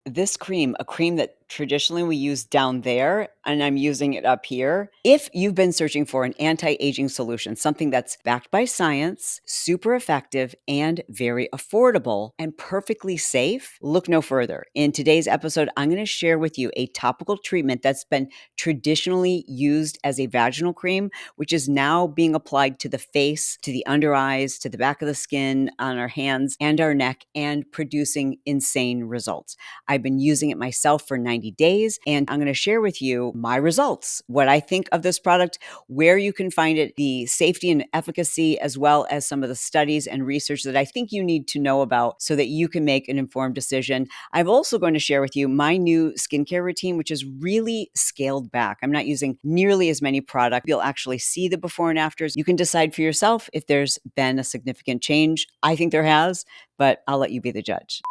This cream, a cream that traditionally we use down there, and I'm using it up here. If you've been searching for an anti-aging solution, something that's backed by science, super effective, and very affordable, and perfectly safe, look no further. In today's episode, I'm going to share with you a topical treatment that's been traditionally used as a vaginal cream, which is now being applied to the face, to the under eyes, to the back of the skin, on our hands and our neck, and producing insane results. I've been using it myself for 90 days, and I'm going to share with you my results, what I think of this product, where you can find it, the safety and efficacy, as well as some of the studies and research that I think you need to know about so that you can make an informed decision. I'm also going to share with you my new skincare routine, which is really scaled back. I'm not using nearly as many products. You'll actually see the before and afters. You can decide for yourself if there's been a significant change. I think there has, but I'll let you be the judge.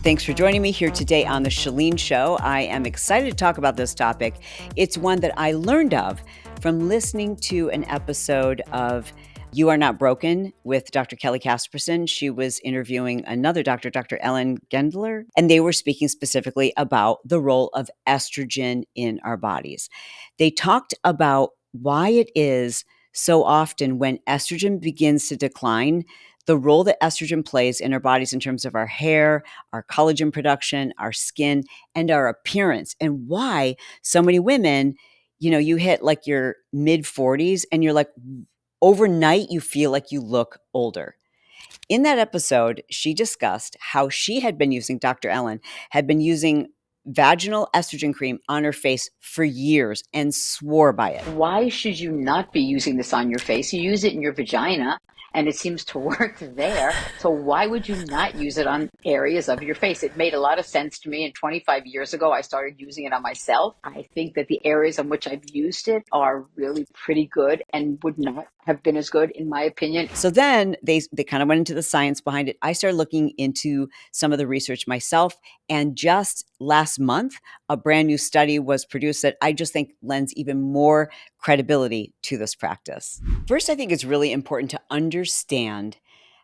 Thanks for joining me here today on The Chalene Show. I am excited to talk about this topic. It's one that I learned of from listening to an episode of You Are Not Broken with Dr. Kelly Casperson. She was interviewing another doctor, Dr. Ellen Gendler, and they were speaking specifically about the role of estrogen in our bodies. They talked about why it is so often when estrogen begins to decline, the role that estrogen plays in our bodies in terms of our hair, our collagen production, our skin, and our appearance, and why so many women, you hit like your mid 40s and you're like, overnight, you feel like you look older. In that episode, she discussed how she had been using, Dr. Ellen had been using vaginal estrogen cream on her face for years and swore by it. Why should you not be using this on your face? You use it in your vagina and it seems to work there. So why would you not use it on areas of your face? It made a lot of sense to me. And 25 years ago, I started using it on myself. I think that the areas on which I've used it are really pretty good and would not have been as good, in my opinion. So then they kind of went into the science behind it. I started looking into some of the research myself. And just last month, a brand new study was produced that I just think lends even more credibility to this practice. First, I think it's really important to understand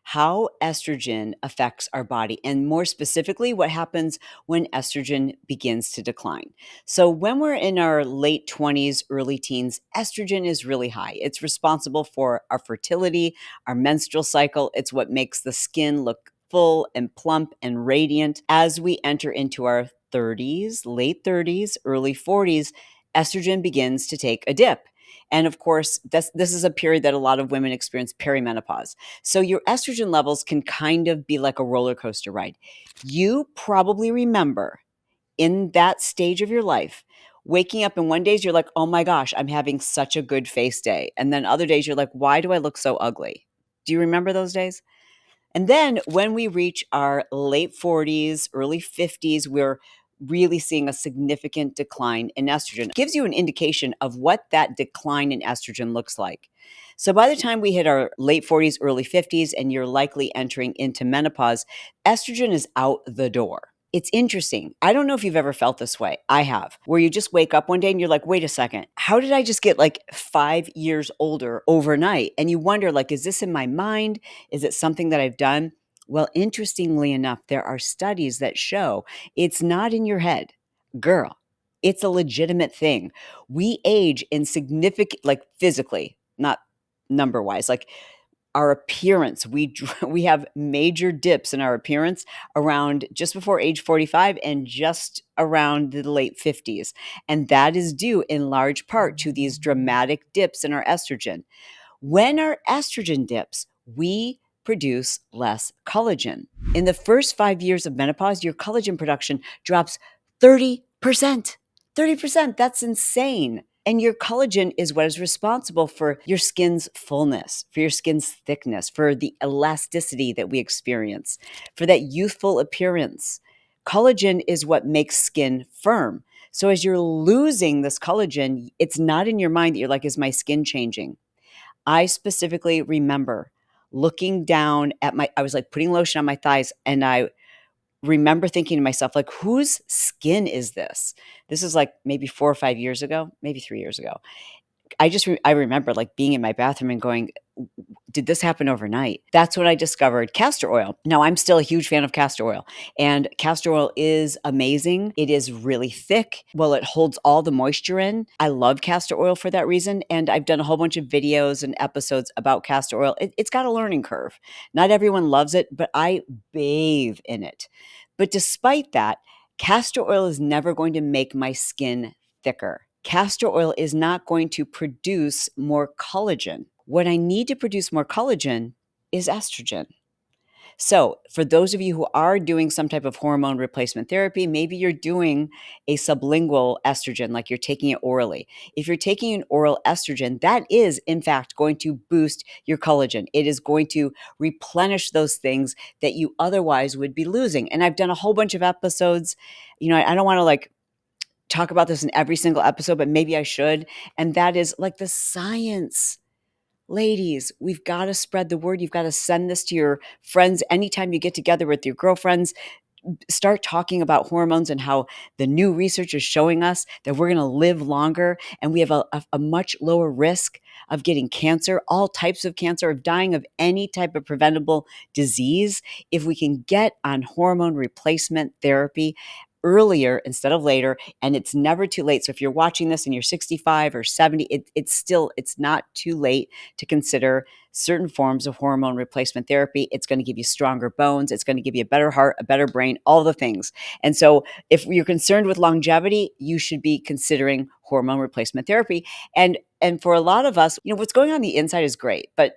how estrogen affects our body, and more specifically, what happens when estrogen begins to decline. So, when we're in our late 20s, early teens, estrogen is really high. It's responsible for our fertility, our menstrual cycle. It's what makes the skin look full and plump and radiant. As we enter into our 30s, late 30s, early 40s, estrogen begins to take a dip. And of course, this is a period that a lot of women experience perimenopause. So your estrogen levels can kind of be like a roller coaster ride. You probably remember in that stage of your life, waking up and one days you're like, oh my gosh, I'm having such a good face day. And then other days you're like, why do I look so ugly? Do you remember those days? And then when we reach our late 40s, early 50s, we're really seeing a significant decline in estrogen. It gives you an indication of what that decline in estrogen looks like. So by the time we hit our late 40s, early 50s, and you're likely entering into menopause, estrogen is out the door. It's interesting. I don't know if you've ever felt this way. I have, where you just wake up one day and you're like, wait a second, how did I just get like 5 years older overnight? And you wonder, like, is this in my mind? Is it something that I've done? Well, interestingly enough, there are studies that show it's not in your head. Girl, it's a legitimate thing. We age in significant, like physically, not number wise, like our appearance. We have major dips in our appearance around just before age 45 and just around the late 50s. And that is due in large part to these dramatic dips in our estrogen. When our estrogen dips, we produce less collagen. In the first 5 years of menopause, your collagen production drops 30%. 30%, that's insane. And your collagen is what is responsible for your skin's fullness, for your skin's thickness, for the elasticity that we experience, for that youthful appearance. Collagen is what makes skin firm. So as you're losing this collagen, it's not in your mind that you're like, is my skin changing? I specifically remember looking down at I was like putting lotion on my thighs, and I remember thinking to myself, like, whose skin is this? This is like maybe 4 or 5 years ago, maybe 3 years ago. I remember like being in my bathroom and going, did this happen overnight? That's when I discovered castor oil. Now, I'm still a huge fan of castor oil, and castor oil is amazing. It is really thick. Well, it holds all the moisture in. I love castor oil for that reason, and I've done a whole bunch of videos and episodes about castor oil. It's got a learning curve. Not everyone loves it, but I bathe in it. But despite that, castor oil is never going to make my skin thicker. Castor oil is not going to produce more collagen. What I need to produce more collagen is estrogen. So, for those of you who are doing some type of hormone replacement therapy, maybe you're doing a sublingual estrogen, like you're taking it orally. If you're taking an oral estrogen, that is, in fact, going to boost your collagen. It is going to replenish those things that you otherwise would be losing. And I've done a whole bunch of episodes. I don't want to talk about this in every single episode, but maybe I should. And that is like the science. Ladies, we've got to spread the word. You've got to send this to your friends. Anytime you get together with your girlfriends, start talking about hormones and how the new research is showing us that we're going to live longer and we have a much lower risk of getting cancer, all types of cancer, of dying of any type of preventable disease if we can get on hormone replacement therapy earlier instead of later. And it's never too late. So if you're watching this and you're 65 or 70, it's not too late to consider certain forms of hormone replacement therapy. It's going to give you stronger bones. It's going to give you a better heart, a better brain, all the things. And so if you're concerned with longevity, you should be considering hormone replacement therapy. And for a lot of us, what's going on the inside is great, but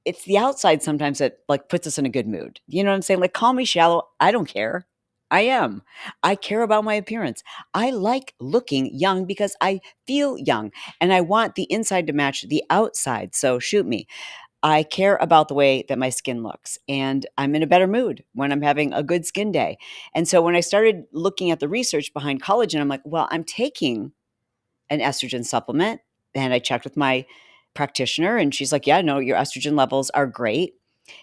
it's the outside sometimes that puts us in a good mood. You know what I'm saying? Call me shallow. I don't care. I am. I care about my appearance. I like looking young because I feel young and I want the inside to match the outside. So shoot me. I care about the way that my skin looks, and I'm in a better mood when I'm having a good skin day. And so when I started looking at the research behind collagen, I'm like, well, I'm taking an estrogen supplement. And I checked with my practitioner, and she's like, yeah, no, your estrogen levels are great.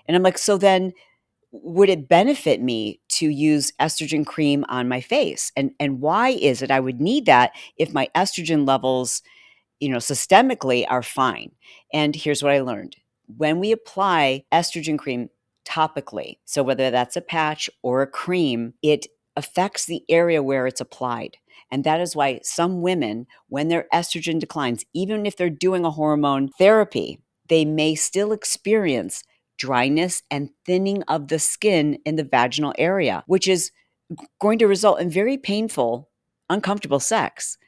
And I'm like, so then would it benefit me to use estrogen cream on my face? And why is it I would need that if my estrogen levels systemically are fine? And here's what I learned. When we apply estrogen cream topically, so whether that's a patch or a cream, it affects the area where it's applied. And that is why some women, when their estrogen declines, even if they're doing a hormone therapy, they may still experience dryness and thinning of the skin in the vaginal area, which is going to result in very painful, uncomfortable sex.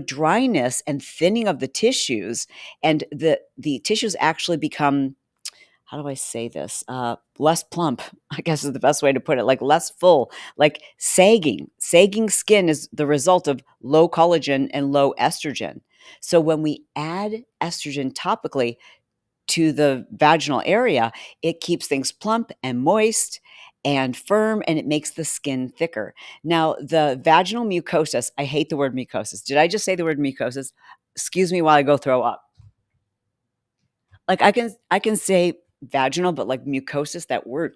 Dryness and thinning of the tissues, and the tissues actually become, how do I say this? Less plump, I guess is the best way to put it, less full, sagging. Sagging skin is the result of low collagen and low estrogen. So when we add estrogen topically to the vaginal area, it keeps things plump and moist and firm, and it makes the skin thicker. Now, the vaginal mucosis, I hate the word mucosis. Did I just say the word mucosis? Excuse me while I go throw up. I can say vaginal, but mucosis, that word.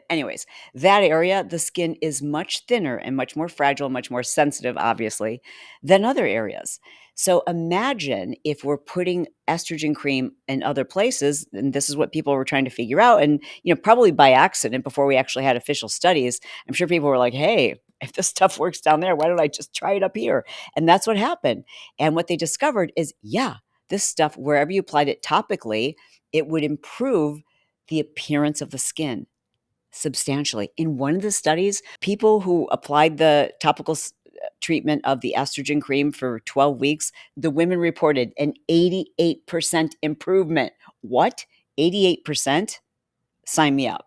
Anyways, that area, the skin is much thinner and much more fragile, much more sensitive, obviously, than other areas. So imagine if we're putting estrogen cream in other places, and this is what people were trying to figure out, and probably by accident before we actually had official studies. I'm sure people were like, "Hey, if this stuff works down there, why don't I just try it up here?" And that's what happened. And what they discovered is, yeah, this stuff, wherever you applied it topically, it would improve the appearance of the skin substantially. In one of the studies, people who applied the topical treatment of the estrogen cream for 12 weeks, the women reported an 88% improvement. What? 88%? Sign me up.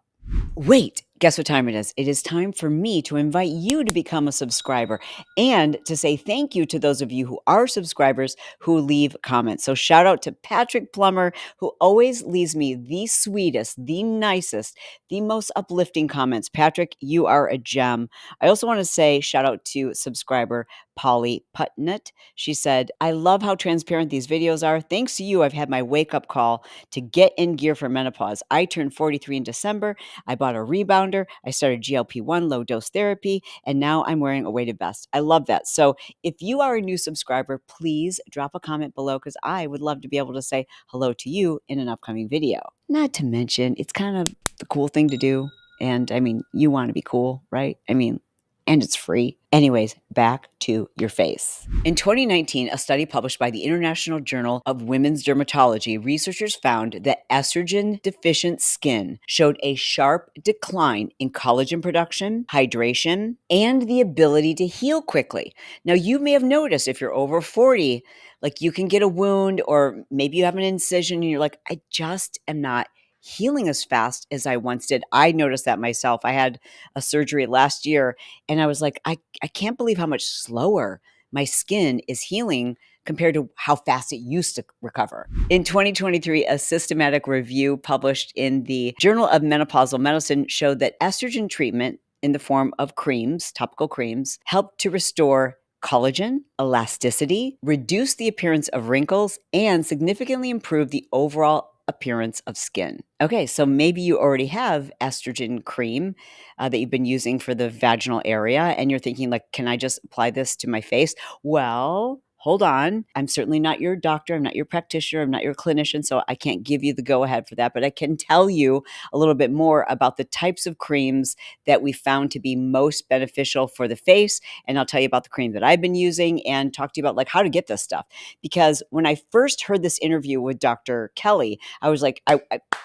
Wait, guess what time it is? It is time for me to invite you to become a subscriber and to say thank you to those of you who are subscribers who leave comments. So shout out to Patrick Plummer, who always leaves me the sweetest, the nicest, the most uplifting comments. Patrick, you are a gem. I also want to say shout out to subscriber Polly Putnett. She said, I love how transparent these videos are. Thanks to you, I've had my wake-up call to get in gear for menopause. I turned 43 in December. I bought a rebounder rebounder. I started GLP-1 low dose therapy, and now I'm wearing a weighted vest. I love that. So if you are a new subscriber, please drop a comment below because I would love to be able to say hello to you in an upcoming video. Not to mention, it's kind of the cool thing to do. And I mean, you want to be cool, right? I mean, and it's free. Anyways, back to your face. In 2019, a study published by the International Journal of Women's Dermatology, researchers found that estrogen deficient skin showed a sharp decline in collagen production, hydration, and the ability to heal quickly. Now, you may have noticed if you're over 40, like you can get a wound or maybe you have an incision and you're like, I just am not healing as fast as I once did. I noticed that myself. I had a surgery last year and I was like, I can't believe how much slower my skin is healing compared to how fast it used to recover. In 2023, a systematic review published in the Journal of Menopausal Medicine showed that estrogen treatment in the form of creams, topical creams, helped to restore collagen, elasticity, reduce the appearance of wrinkles, and significantly improve the overall appearance of skin. Okay, so maybe you already have estrogen cream that you've been using for the vaginal area, and you're thinking like, can I just apply this to my face? Well, hold on. I'm certainly not your doctor. I'm not your practitioner. I'm not your clinician. So I can't give you the go ahead for that. But I can tell you a little bit more about the types of creams that we found to be most beneficial for the face. And I'll tell you about the cream that I've been using and talk to you about like how to get this stuff. Because when I first heard this interview with Dr. Kelly, I was like, I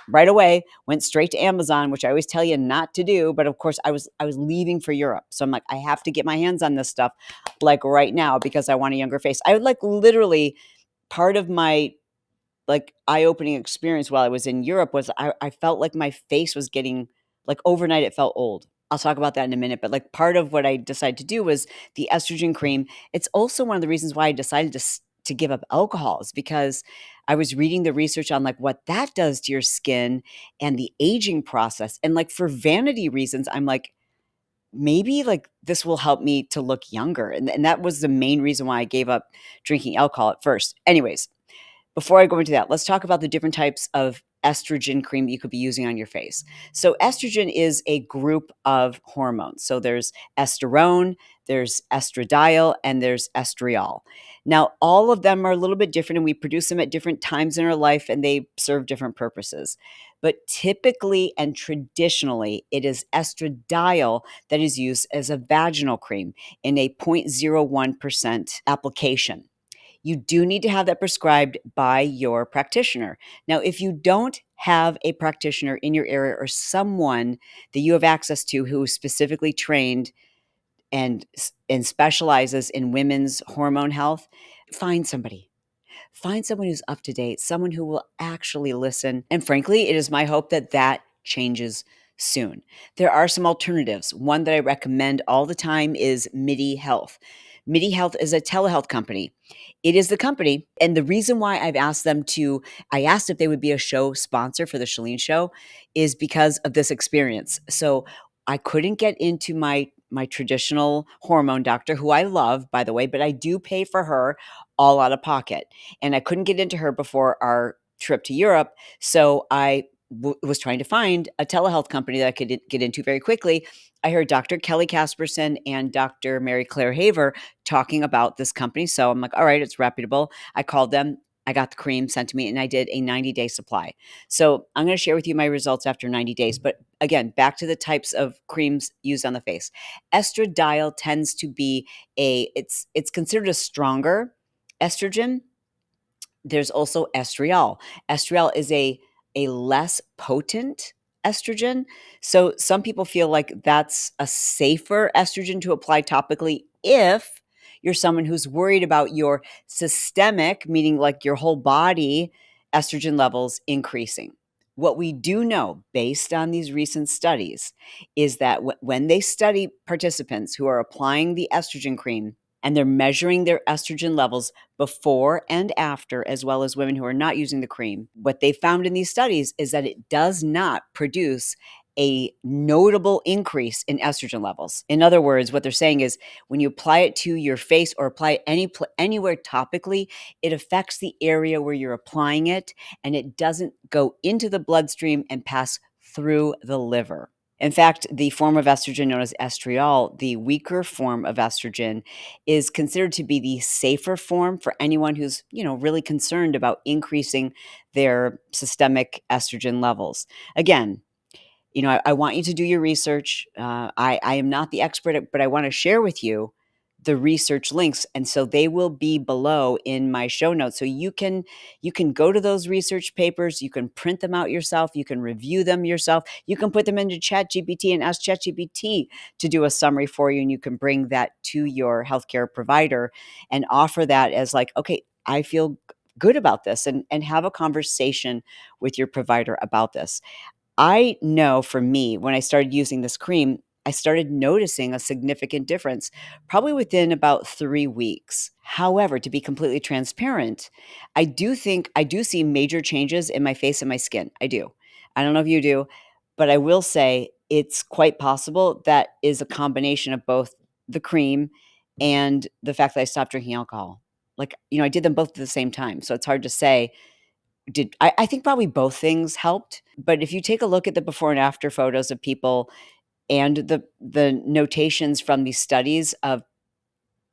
right away went straight to Amazon, which I always tell you not to do. But of course, I was leaving for Europe. So I'm like, I have to get my hands on this stuff like right now because I want a younger face. I would like literally part of my like eye-opening experience while I was in Europe was I felt like my face was getting like overnight it felt old. I'll talk about that in a minute, but like part of what I decided to do was the estrogen cream. It's also one of the reasons why I decided to give up alcohol is because I was reading the research on like what that does to your skin and the aging process. And like for vanity reasons, I'm like, maybe like this will help me to look younger. And that was the main reason why I gave up drinking alcohol at first. Anyways, before I go into that, let's talk about the different types of estrogen cream you could be using on your face. So estrogen is a group of hormones. So there's estrone, there's estradiol, and there's estriol. Now, all of them are a little bit different, and we produce them at different times in our life, and they serve different purposes. But typically and traditionally, it is estradiol that is used as a vaginal cream in a 0.01% application. You do need to have that prescribed by your practitioner. Now, if you don't have a practitioner in your area or someone that you have access to who is specifically trained and specializes in women's hormone health, find somebody. Find someone who's up to date, someone who will actually listen. And frankly, it is my hope that that changes soon. There are some alternatives. One that I recommend all the time is MIDI Health. MIDI Health is a telehealth company. It is the company, and the reason why I asked if they would be a show sponsor for the Shalene Show is because of this experience. So I couldn't get into my traditional hormone doctor, who I love, by the way, but I do pay for her all out of pocket. And I couldn't get into her before our trip to Europe. So I was trying to find a telehealth company that I could get into very quickly. I heard Dr. Kelly Casperson and Dr. Mary Claire Haver talking about this company. So I'm like, all right, it's reputable. I called them. I got the cream sent to me and I did a 90-day supply. So I'm going to share with you my results after 90 days. But again, back to the types of creams used on the face. Estradiol tends to be it's considered a stronger estrogen. There's also estriol. Estriol is a less potent estrogen. So some people feel like that's a safer estrogen to apply topically if you're someone who's worried about your systemic, meaning like your whole body estrogen levels increasing. What we do know based on these recent studies is that when they study participants who are applying the estrogen cream and they're measuring their estrogen levels before and after, as well as women who are not using the cream, what they found in these studies is that it does not produce a notable increase in estrogen levels. In other words, what they're saying is when you apply it to your face or apply it anywhere topically, it affects the area where you're applying it and it doesn't go into the bloodstream and pass through the liver. In fact, the form of estrogen known as estriol, the weaker form of estrogen, is considered to be the safer form for anyone who's, really concerned about increasing their systemic estrogen levels. Again, I want you to do your research. I am not the expert, but I want to share with you the research links, and so they will be below in my show notes. So you can go to those research papers, you can print them out yourself, you can review them yourself, you can put them into ChatGPT and ask ChatGPT to do a summary for you, and you can bring that to your healthcare provider and offer that as like, okay, I feel good about this, and have a conversation with your provider about this. I know for me, when I started using this cream, I started noticing a significant difference probably within about 3 weeks. However, to be completely transparent, I do see major changes in my face and my skin. I do. I don't know if you do, but I will say it's quite possible that is a combination of both the cream and the fact that I stopped drinking alcohol. Like, I did them both at the same time. So it's hard to say did I think probably both things helped, but if you take a look at the before and after photos of people and the notations from these studies of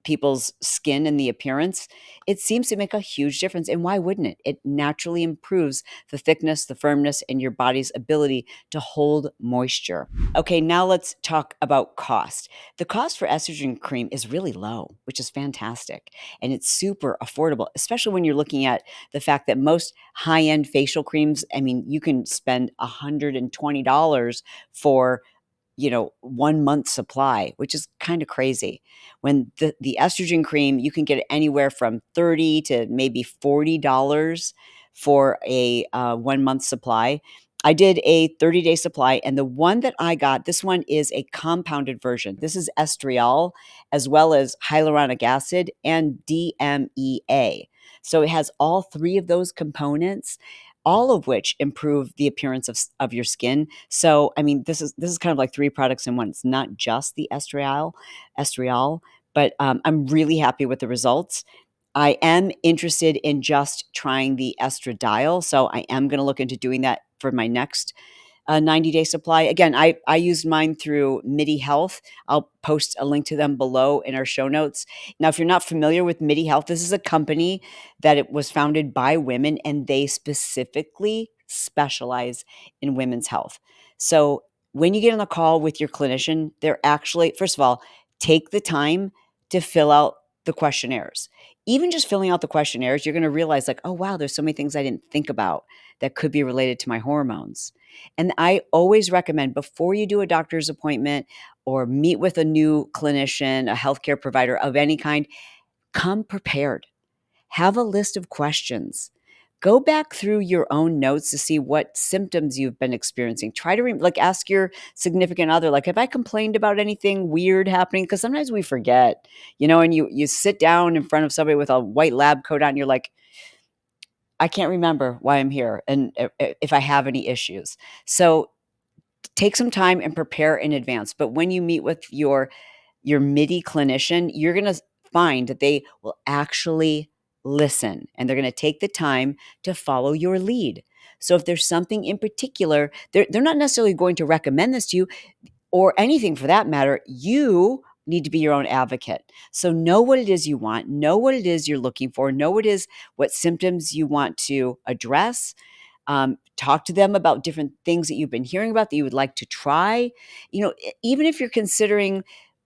people's skin and the appearance, it seems to make a huge difference, and why wouldn't it? It naturally improves the thickness, the firmness, and your body's ability to hold moisture. Okay, now let's talk about cost. The cost for estrogen cream is really low, which is fantastic, and it's super affordable, especially when you're looking at the fact that most high-end facial creams, I mean, you can spend $120 for 1 month supply, which is kind of crazy. When the estrogen cream, you can get it anywhere from 30 to maybe $40 for a 1 month supply. I did a 30-day supply, and the one that I got, this one is a compounded version. This is estriol as well as hyaluronic acid and DMEA. So it has all three of those components, all of which improve the appearance of your skin. So, I mean, this is kind of like three products in one. It's not just the estriol, but I'm really happy with the results. I am interested in just trying the estradiol, so I am going to look into doing that for my next 90-day supply. Again, I used mine through MIDI Health. I'll post a link to them below in our show notes. Now, if you're not familiar with MIDI Health, this is a company that it was founded by women, and they specifically specialize in women's health. So when you get on a call with your clinician, they're actually, first of all, take the time to fill out the questionnaires. Even just filling out the questionnaires, you're going to realize, like, oh, wow, there's so many things I didn't think about that could be related to my hormones. And I always recommend, before you do a doctor's appointment or meet with a new clinician, a healthcare provider of any kind, come prepared. Have a list of questions. Go back through your own notes to see what symptoms you've been experiencing. Try to ask your significant other, like, have I complained about anything weird happening? Because sometimes we forget, and you sit down in front of somebody with a white lab coat on, and you're like, I can't remember why I'm here and if I have any issues. So take some time and prepare in advance. But when you meet with your MIDI clinician, you're going to find that they will actually listen, and they're going to take the time to follow your lead. So if there's something in particular, they're not necessarily going to recommend this to you, or anything for that matter. You need to be your own advocate. So know what it is you want, know what it is you're looking for, know what symptoms you want to address. Talk to them about different things that you've been hearing about that you would like to try. Even if you're considering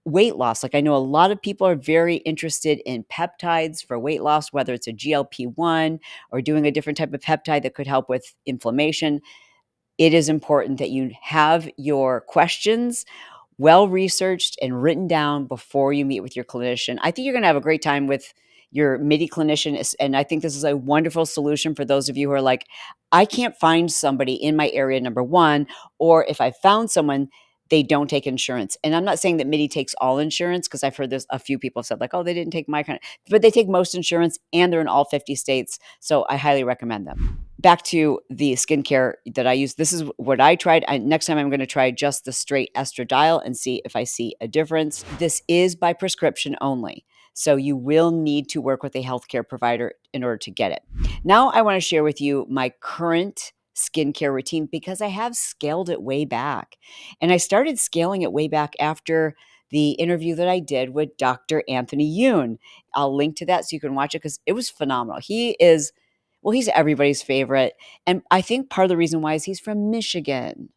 weight loss, like I know a lot of people are very interested in peptides for weight loss, whether it's a GLP-1 or doing a different type of peptide that could help with inflammation. It is important that you have your questions well researched and written down before you meet with your clinician. I think you're going to have a great time with your MIDI clinician. And I think this is a wonderful solution for those of you who are like, I can't find somebody in my area, number one, or if I found someone, they don't take insurance. And I'm not saying that MIDI takes all insurance, because I've heard this, a few people have said like, oh, they didn't take my kind of, but they take most insurance, and they're in all 50 states. So I highly recommend them. Back to the skincare that I use. This is what I tried. Next time I'm going to try just the straight estradiol and see if I see a difference. This is by prescription only, so you will need to work with a healthcare provider in order to get it. Now I want to share with you my current skincare routine because I have scaled it way back. And I started scaling it way back after the interview that I did with Dr. Anthony Yoon. I'll link to that so you can watch it because it was phenomenal. He's everybody's favorite. And I think part of the reason why is he's from Michigan.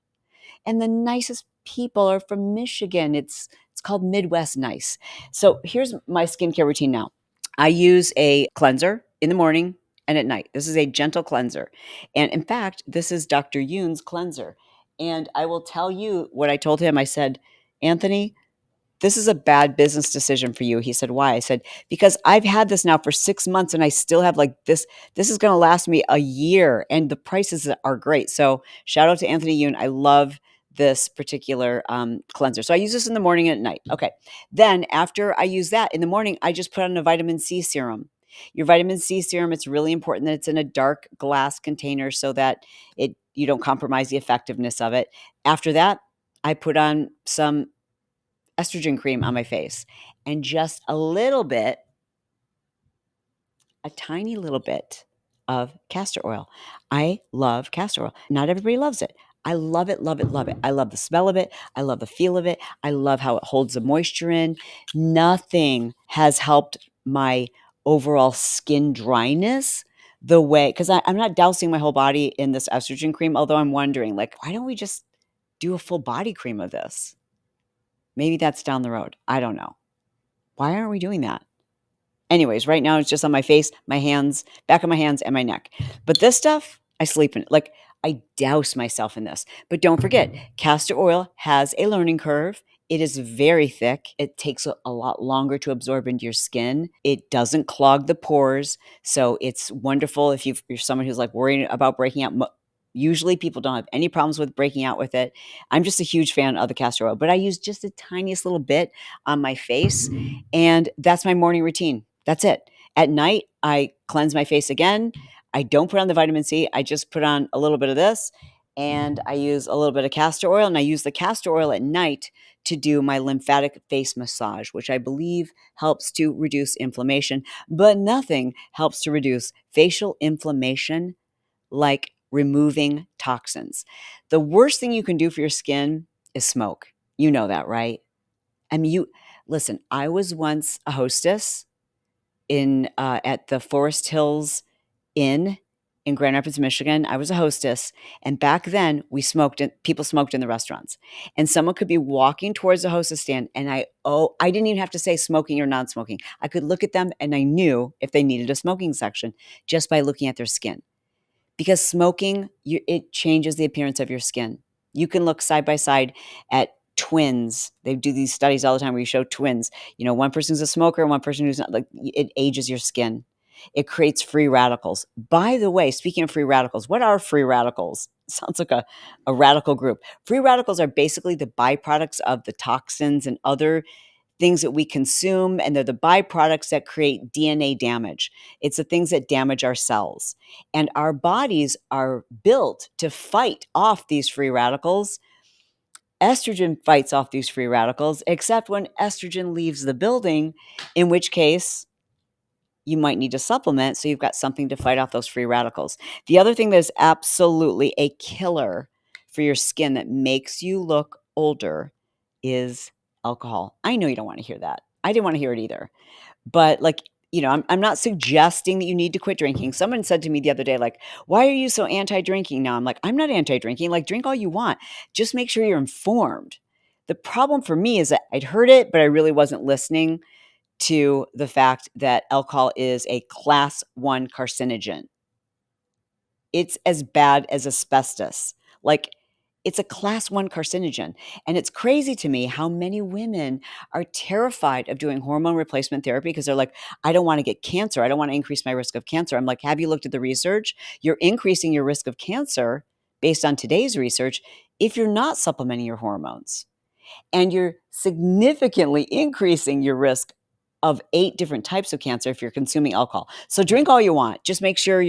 And the nicest people are from Michigan. It's called Midwest Nice. So here's my skincare routine now. I use a cleanser in the morning and at night. This is a gentle cleanser. And in fact, this is Dr. Yoon's cleanser. And I will tell you what I told him. I said, Anthony, this is a bad business decision for you. He said, why? I said, because I've had this now for 6 months and I still have like this. This is going to last me a year and the prices are great. So shout out to Anthony Yoon. I love this particular cleanser. So I use this in the morning and at night. Okay. Then after I use that in the morning, I just put on a vitamin C serum. Your vitamin C serum, it's really important that it's in a dark glass container so that you don't compromise the effectiveness of it. After that, I put on some estrogen cream on my face and just a tiny little bit of castor oil. I love castor oil. Not everybody loves it. I love it, love it, love it. I love the smell of it. I love the feel of it. I love how it holds the moisture in. Nothing has helped my overall skin dryness the way, because I'm not dousing my whole body in this estrogen cream, although I'm wondering, like, why don't we just do a full body cream of this? Maybe that's down the road. I don't know. Why aren't we doing that? Anyways, right now it's just on my face, my hands, back of my hands, and my neck. But this stuff, I sleep in it. Like I douse myself in this. But don't forget, castor oil has a learning curve. It is very thick. It takes a lot longer to absorb into your skin. It doesn't clog the pores. So it's wonderful if you're someone who's like worried about breaking out. Usually people don't have any problems with breaking out with it. I'm just a huge fan of the castor oil, but I use just the tiniest little bit on my face. And that's my morning routine. That's it. At night, I cleanse my face again. I don't put on the vitamin C. I just put on a little bit of this and I use a little bit of castor oil. And I use the castor oil at night to do my lymphatic face massage, which I believe helps to reduce inflammation. But nothing helps to reduce facial inflammation like removing toxins. The worst thing you can do for your skin is smoke. You know that, right? I mean, listen, I was once a hostess in at the Forest Hills Inn in Grand Rapids, Michigan. I was a hostess, and back then we smoked. People smoked in the restaurants, and someone could be walking towards the hostess stand, and I didn't even have to say smoking or non-smoking. I could look at them, and I knew if they needed a smoking section just by looking at their skin. Because smoking, it changes the appearance of your skin. You can look side by side at twins. They do these studies all the time where you show twins. You know, one person's a smoker, one person who's not. Like it ages your skin. It creates free radicals. By the way, speaking of free radicals, what are free radicals? Sounds like a radical group. Free radicals are basically the byproducts of the toxins and other things that we consume, and they're the byproducts that create DNA damage. It's the things that damage our cells. And our bodies are built to fight off these free radicals. Estrogen fights off these free radicals, except when estrogen leaves the building, in which case you might need to supplement so you've got something to fight off those free radicals. The other thing that is absolutely a killer for your skin that makes you look older is alcohol. I know you don't want to hear that. I didn't want to hear it either. But like, I'm not suggesting that you need to quit drinking. Someone said to me the other day, like, why are you so anti-drinking now? I'm like, I'm not anti-drinking. Like, drink all you want. Just make sure you're informed. The problem for me is that I'd heard it, but I really wasn't listening to the fact that alcohol is a class 1 carcinogen. It's as bad as asbestos. Like, it's a class 1 carcinogen. And it's crazy to me how many women are terrified of doing hormone replacement therapy because they're like, I don't want to get cancer. I don't want to increase my risk of cancer. I'm like, have you looked at the research? You're increasing your risk of cancer based on today's research if you're not supplementing your hormones. And you're significantly increasing your risk of 8 different types of cancer if you're consuming alcohol. So drink all you want. Just make sure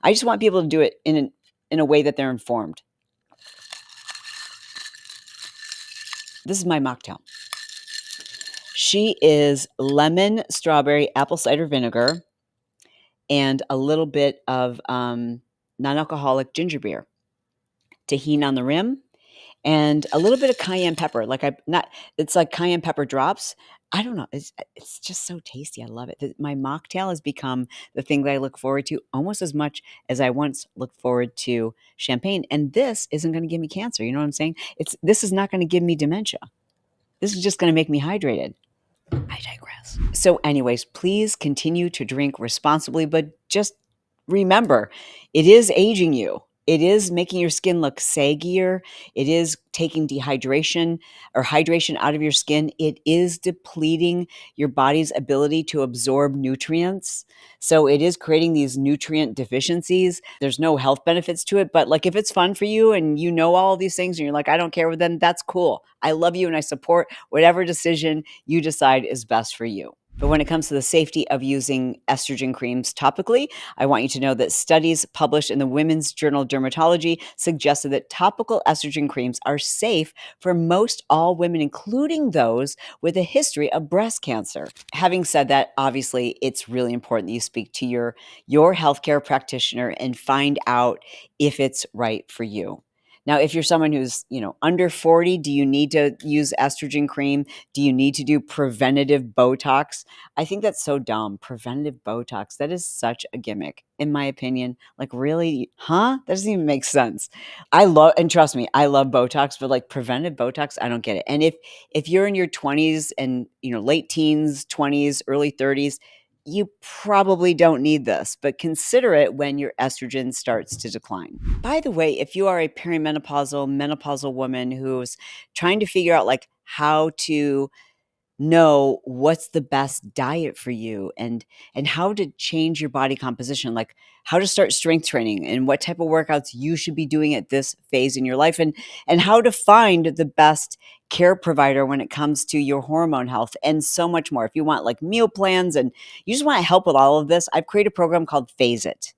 I just want people to do it in a way that they're informed. This is my mocktail. She is lemon, strawberry, apple cider vinegar, and a little bit of non-alcoholic ginger beer. tahini on the rim, and a little bit of cayenne pepper. Like I not it's like cayenne pepper drops. I don't know. It's just so tasty. I love it. My mocktail has become the thing that I look forward to almost as much as I once looked forward to champagne. And this isn't going to give me cancer. You know what I'm saying? This is not going to give me dementia. This is just going to make me hydrated. I digress. So, anyways, please continue to drink responsibly, but just remember it is aging you. It is making your skin look saggier. It is taking dehydration or hydration out of your skin. It is depleting your body's ability to absorb nutrients. So it is creating these nutrient deficiencies. There's no health benefits to it, but like if it's fun for you and you know all these things and you're like, I don't care, then that's cool. I love you and I support whatever decision you decide is best for you. But when it comes to the safety of using estrogen creams topically, I want you to know that studies published in the Women's Journal of Dermatology suggested that topical estrogen creams are safe for most all women, including those with a history of breast cancer. Having said that, obviously, it's really important that you speak to your healthcare practitioner and find out if it's right for you. Now, if you're someone who's, under 40, do you need to use estrogen cream? Do you need to do preventative Botox? I think that's so dumb. Preventative Botox. That is such a gimmick, in my opinion. Like, really? Huh? That doesn't even make sense. And trust me, I love Botox, but like preventive Botox, I don't get it. And if you're in your 20s and, late teens, 20s, early 30s, you probably don't need this, but consider it when your estrogen starts to decline. By the way, if you are a perimenopausal, menopausal woman who's trying to figure out like how to know what's the best diet for you and how to change your body composition, like how to start strength training and what type of workouts you should be doing at this phase in your life, and how to find the best care provider when it comes to your hormone health and so much more. If you want like meal plans and you just want help with all of this, I've created a program called Phase It.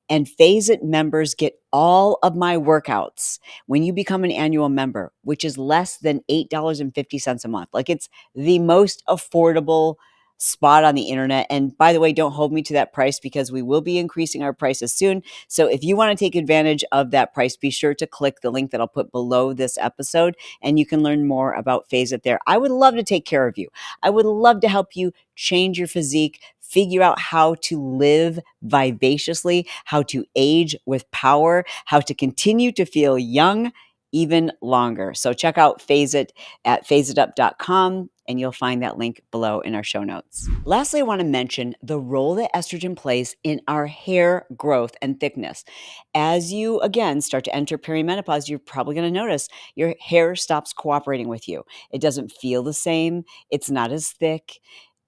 And Phase It members get all of my workouts when you become an annual member, which is less than $8.50 a month. Like it's the most affordable spot on the internet. And by the way, don't hold me to that price because we will be increasing our prices soon. So if you want to take advantage of that price, be sure to click the link that I'll put below this episode and you can learn more about Phase It there. I would love to take care of you. I would love to help you change your physique, figure out how to live vivaciously, how to age with power, how to continue to feel young even longer. So check out Phase It at phaseitup.com and you'll find that link below in our show notes. Lastly, I want to mention the role that estrogen plays in our hair growth and thickness. As you, again, start to enter perimenopause, you're probably going to notice your hair stops cooperating with you. It doesn't feel the same. It's not as thick.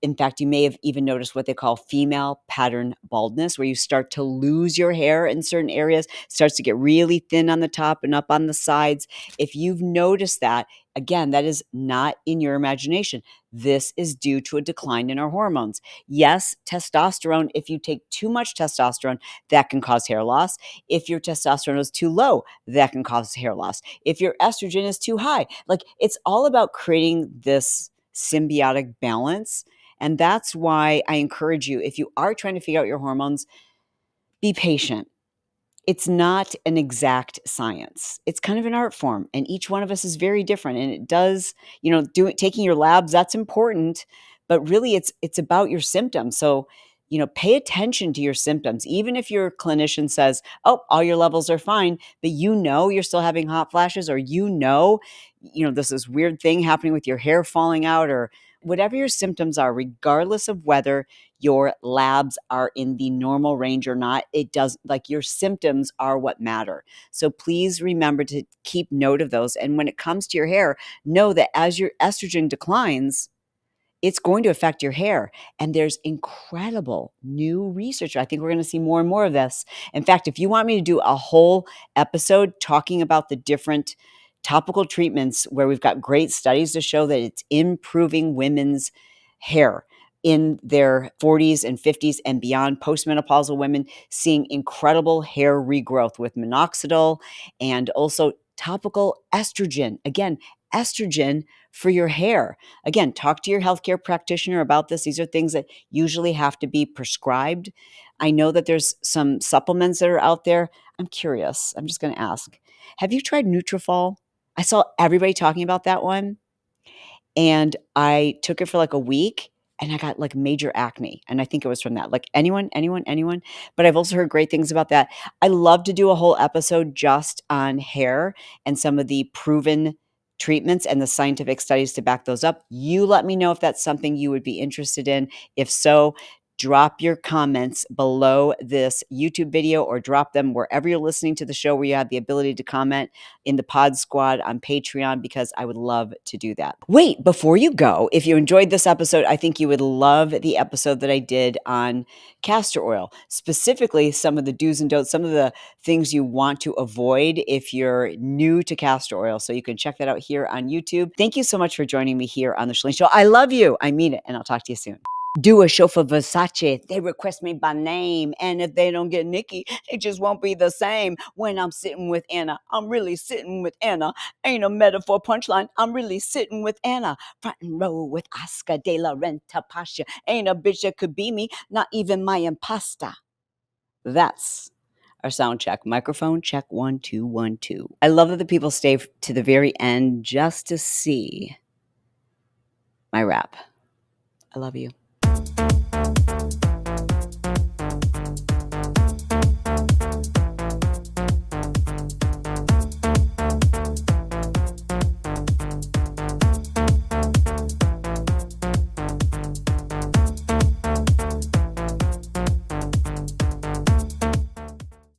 In fact, you may have even noticed what they call female pattern baldness, where you start to lose your hair in certain areas, starts to get really thin on the top and up on the sides. If you've noticed that, again, that is not in your imagination. This is due to a decline in our hormones. Yes, testosterone, if you take too much testosterone, that can cause hair loss. If your testosterone is too low, that can cause hair loss. If your estrogen is too high, like it's all about creating this symbiotic balance. And that's why I encourage you, if you are trying to figure out your hormones, be patient. It's not an exact science. It's kind of an art form, and each one of us is very different. And it does, taking your labs, that's important, but really it's about your symptoms. So, pay attention to your symptoms. Even if your clinician says, "Oh, all your levels are fine," but you're still having hot flashes, or this is weird thing happening with your hair falling out, or whatever your symptoms are, regardless of whether your labs are in the normal range or not, it does, like, your symptoms are what matter. So please remember to keep note of those. And when it comes to your hair, know that as your estrogen declines, it's going to affect your hair. And there's incredible new research. I think we're going to see more and more of this. In fact, if you want me to do a whole episode talking about the different topical treatments where we've got great studies to show that it's improving women's hair in their 40s and 50s and beyond, postmenopausal women seeing incredible hair regrowth with minoxidil and also topical estrogen. Again, estrogen for your hair. Again, talk to your healthcare practitioner about this. These are things that usually have to be prescribed. I know that there's some supplements that are out there. I'm curious. I'm just going to ask. Have you tried Nutrafol? I saw everybody talking about that one, and I took it for like a week and I got like major acne. And I think it was from that. Like anyone. But I've also heard great things about that. I love to do a whole episode just on hair and some of the proven treatments and the scientific studies to back those up. You let me know if that's something you would be interested in. If so, drop your comments below this YouTube video or drop them wherever you're listening to the show where you have the ability to comment in the Pod Squad on Patreon, because I would love to do that. Wait, before you go, if you enjoyed this episode, I think you would love the episode that I did on castor oil, specifically some of the do's and don'ts, some of the things you want to avoid if you're new to castor oil. So you can check that out here on YouTube. Thank you so much for joining me here on The Chalene Show. I love you. I mean it. And I'll talk to you soon. Do a show for Versace. They request me by name. And if they don't get Nikki, it just won't be the same. When I'm sitting with Anna, I'm really sitting with Anna. Ain't a metaphor punchline. I'm really sitting with Anna. Front and row with Oscar de la Renta Pasha. Ain't a bitch that could be me, not even my imposter. That's our sound check. Microphone check 1 2 1 2. I love that the people stay to the very end just to see my rap. I love you.